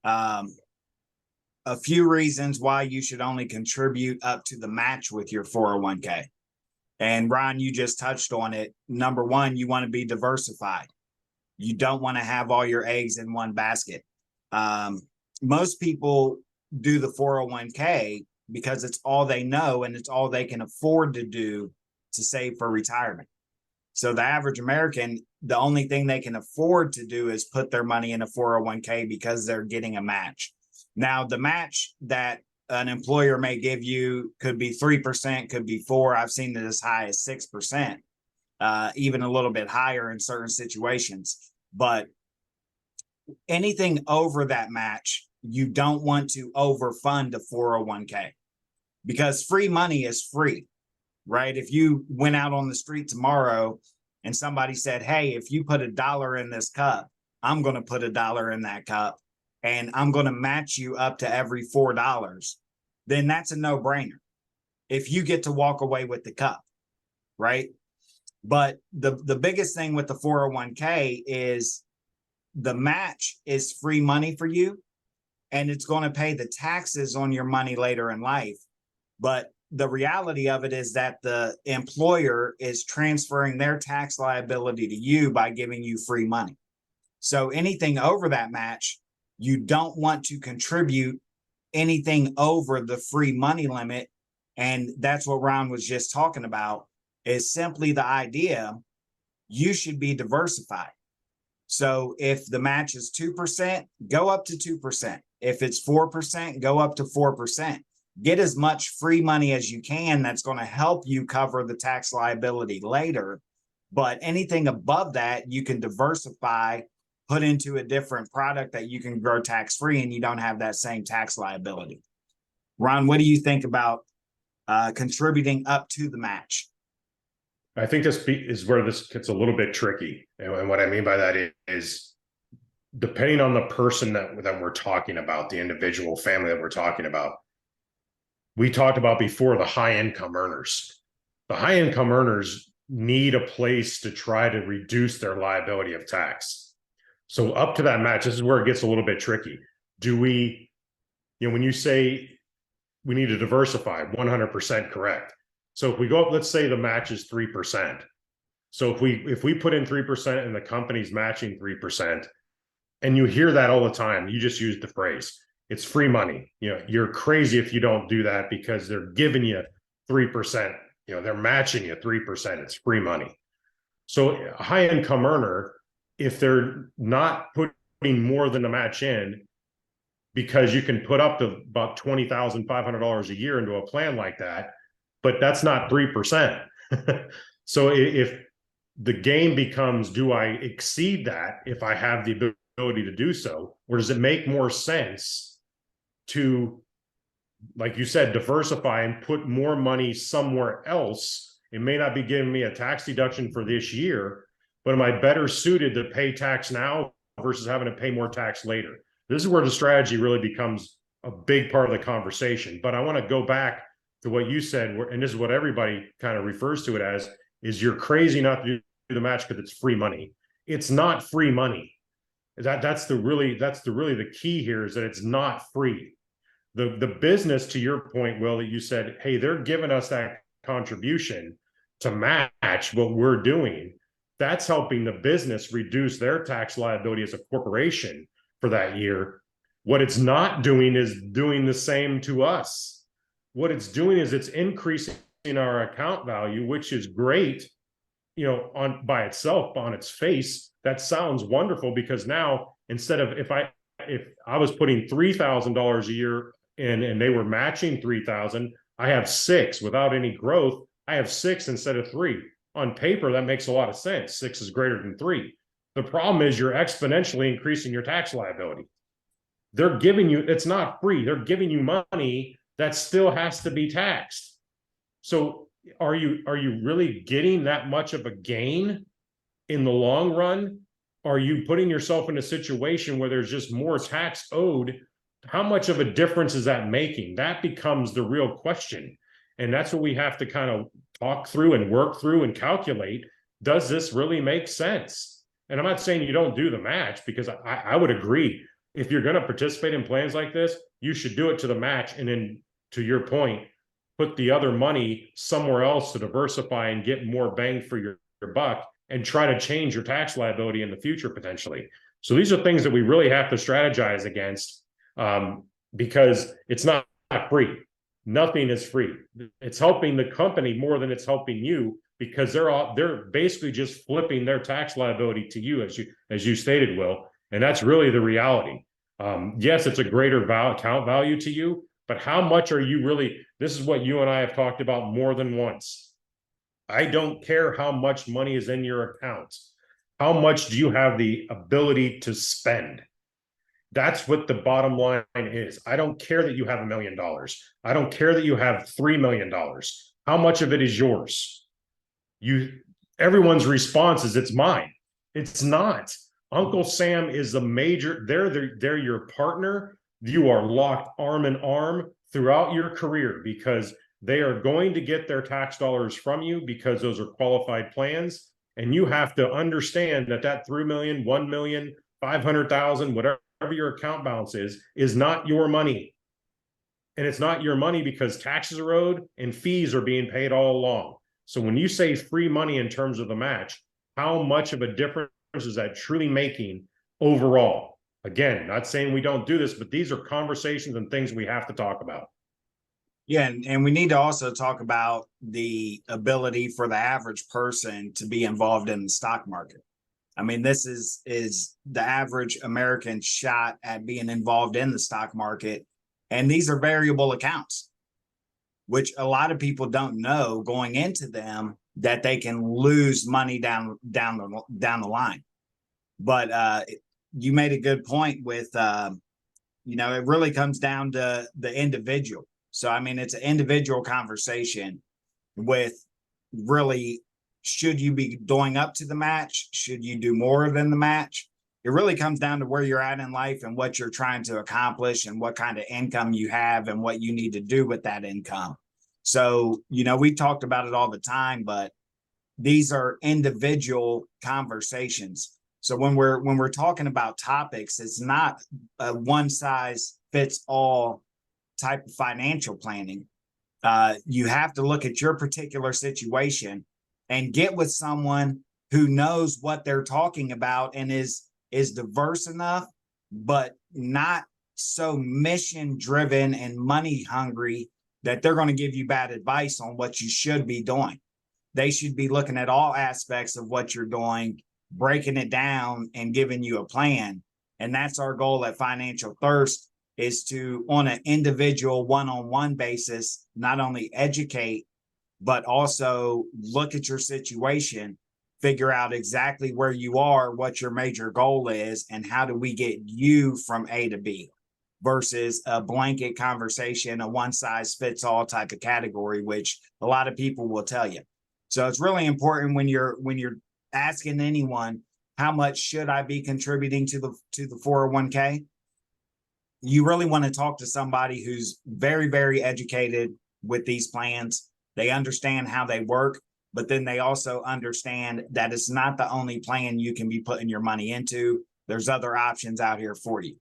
Um, a few reasons why you should only contribute up to the match with your 401k. And Ron, you just touched on it. Number one, you want to be diversified. You don't want to have all your eggs in one basket. Most people do the 401k because it's all they know and it's all they can afford to do to save for retirement. So the average American, the only thing they can afford to do is put their money in a 401k because they're getting a match. Now, the match that an employer may give you could be 3%, could be 4%. I've seen it as high as 6%, even a little bit higher in certain situations. But anything over that match, you don't want to overfund a 401k because free money is free, right? If you went out on the street tomorrow and somebody said, hey, if you put $1 in this cup, I'm going to put $1 in that cup and I'm going to match you up to every $4, then that's a no-brainer if you get to walk away with the cup, right? But the biggest thing with the 401k is the match is free money for you, and it's going to pay the taxes on your money later in life. But the reality of it is that the employer is transferring their tax liability to you by giving you free money. So anything over that match, you don't want to contribute anything over the free money limit. And that's what Ron was just talking about, is simply the idea you should be diversified. So if the match is 2%, go up to 2%. If it's 4%, go up to 4%. Get as much free money as you can. That's going to help you cover the tax liability later. But anything above that, you can diversify, put into a different product that you can grow tax-free, and you don't have that same tax liability. Ron, what do you think about contributing up to the match? I think this is where this gets a little bit tricky. And what I mean by that is depending on the person that we're talking about, the individual family that we're talking about. We talked about before the high income earners. The high income earners need a place to try to reduce their liability of tax. So up to that match, this is where it gets a little bit tricky. Do we, when you say we need to diversify, 100% correct. So if we go up, let's say the match is 3%. So if we put in 3% and the company's matching 3%, and you hear that all the time, you just used the phrase, it's free money. You're crazy if you don't do that because they're giving you 3%. They're matching you 3%. It's free money. So a high income earner, if they're not putting more than the match in, because you can put up to about $20,500 a year into a plan like that, but that's not 3%. So if the game becomes, do I exceed that if I have the ability to do so, or does it make more sense to, like you said, diversify and put more money somewhere else? It may not be giving me a tax deduction for this year, but am I better suited to pay tax now versus having to pay more tax later? This is where the strategy really becomes a big part of the conversation. But I want to go back to what you said, and this is what everybody kind of refers to it as, is you're crazy not to do the match because it's free money. It's not free money. That's really the key here, is that it's not free. The business, to your point, Will, that you said, hey, they're giving us that contribution to match what we're doing. That's helping the business reduce their tax liability as a corporation for that year. What it's not doing is doing the same to us. What it's doing is it's increasing our account value, which is great, by itself, on its face. That sounds wonderful, because now, instead of if I was putting $3,000 a year in and they were matching $3,000, I have 6 without any growth. I have 6 instead of 3. On paper, that makes a lot of sense. 6 is greater than 3. The problem is you're exponentially increasing your tax liability. They're giving you, it's not free. They're giving you money that still has to be taxed. So are you really getting that much of a gain in the long run? Are you putting yourself in a situation where there's just more tax owed? How much of a difference is that making? That becomes the real question. And that's what we have to kind of talk through and work through and calculate. Does this really make sense? And I'm not saying you don't do the match, because I would agree. if you're going to participate in plans like this, you should do it to the match. And then, to your point, put the other money somewhere else to diversify and get more bang for your buck, and try to change your tax liability in the future potentially. So these are things that we really have to strategize against, because it's not free. Nothing is free. It's helping the company more than it's helping you, because they're basically just flipping their tax liability to you, as you stated, Will. And that's really the reality. Yes, it's a greater account value to you, but how much are you really? This is what you and I have talked about more than once. I don't care how much money is in your account. How much do you have the ability to spend? That's what the bottom line is. I don't care that you have $1 million. I don't care that you have $3 million. How much of it is yours? Everyone's response is, it's mine. It's not. Uncle Sam is the major, they're your partner. You are locked arm in arm throughout your career, because they are going to get their tax dollars from you, because those are qualified plans. And you have to understand that 3 million, 1 million, 500,000, whatever your account balance is not your money. And it's not your money because taxes are owed and fees are being paid all along. So when you say free money in terms of the match, how much of a difference is that truly making overall? Again, not saying we don't do this, but these are conversations and things we have to talk about. Yeah, and we need to also talk about the ability for the average person to be involved in the stock market. I mean, this is the average American shot at being involved in the stock market. And these are variable accounts, which a lot of people don't know going into them, that they can lose money down the line. But you made a good point with, it really comes down to the individual. So, I mean, it's an individual conversation with really, should you be going up to the match? Should you do more than the match? It really comes down to where you're at in life and what you're trying to accomplish and what kind of income you have and what you need to do with that income. So, we talked about it all the time, but these are individual conversations. So when we're talking about topics, it's not a one size fits all type of financial planning. You have to look at your particular situation and get with someone who knows what they're talking about and is diverse enough, but not so mission driven and money hungry that they're going to give you bad advice on what you should be doing. They should be looking at all aspects of what you're doing, breaking it down and giving you a plan. And that's our goal at Financial Thirst, is to, on an individual one-on-one basis, not only educate, but also look at your situation, figure out exactly where you are, what your major goal is, and how do we get you from A to B, versus a blanket conversation, a one size fits all type of category, which a lot of people will tell you. So it's really important when you're asking anyone, how much should I be contributing to the 401k? You really want to talk to somebody who's very, very educated with these plans. They understand how they work, but then they also understand that it's not the only plan you can be putting your money into. There's other options out here for you.